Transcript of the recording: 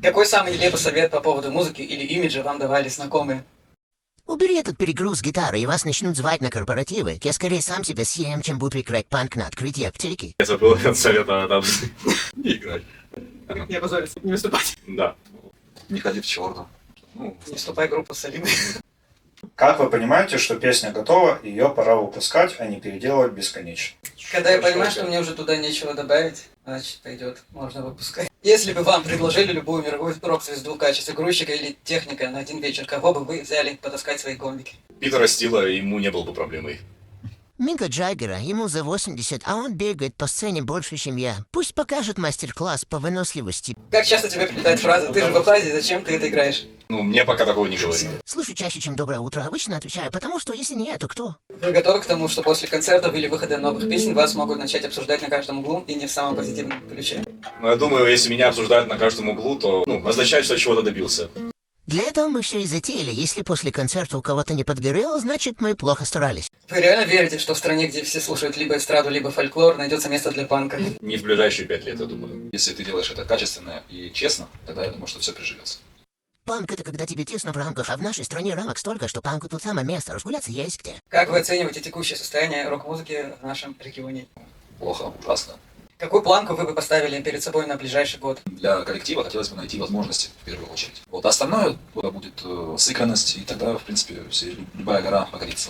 Какой самый нелепый совет по поводу музыки или имиджа вам давали знакомые? Убери этот перегруз гитары, и вас начнут звать на корпоративы. Я скорее сам себя съем, чем буду играть панк на открытии аптеки. Я забыл этот совет, там не играть. Не опозориться, не выступать. Да. Не ходи в чёрту. Ну, Не вступай в группу с Алиной. Как вы понимаете, что песня готова, ее пора выпускать, а не переделывать бесконечно? Когда я понимаю, что мне уже туда нечего добавить, значит пойдет, можно выпускать. Если бы вам предложили любую мировую рок-звезду в качестве грузчика или техника на один вечер, кого бы вы взяли потаскать свои комбики? Питера Стила ему не был бы проблемой. Мика Джаггера, ему за 80, а он бегает по сцене больше, чем я. Пусть покажет мастер-класс по выносливости. Как часто тебе прилетает фраза «ты же в Абхазии, зачем ты это играешь»? Ну, мне пока такого не говорили. Слушаю чаще, чем «Доброе утро». Обычно отвечаю, потому что если не я, то кто? Вы готовы к тому, что после концертов или выхода новых песен вас могут начать обсуждать на каждом углу и не в самом позитивном ключе? Но я думаю, если меня обсуждают на каждом углу, то, означает, что чего-то добился. Для этого мы все и затеяли. Если после концерта у кого-то не подгорело, значит мы плохо старались. Вы реально верите, что в стране, где все слушают либо эстраду, либо фольклор, найдется место для панка? Не в ближайшие 5 лет, я думаю. если ты делаешь это качественно и честно, тогда я думаю, что все приживется. Панк — это когда тебе тесно в рамках, а в нашей стране рамок столько, что панку тут самое место, разгуляться есть где. Как вы оцениваете текущее состояние рок-музыки в нашем регионе? Плохо, ужасно. Какую планку вы бы поставили перед собой на ближайший год? Для коллектива хотелось бы найти возможности, в первую очередь. Вот остальное будет сыгранность, и тогда, в принципе, любая гора покорится.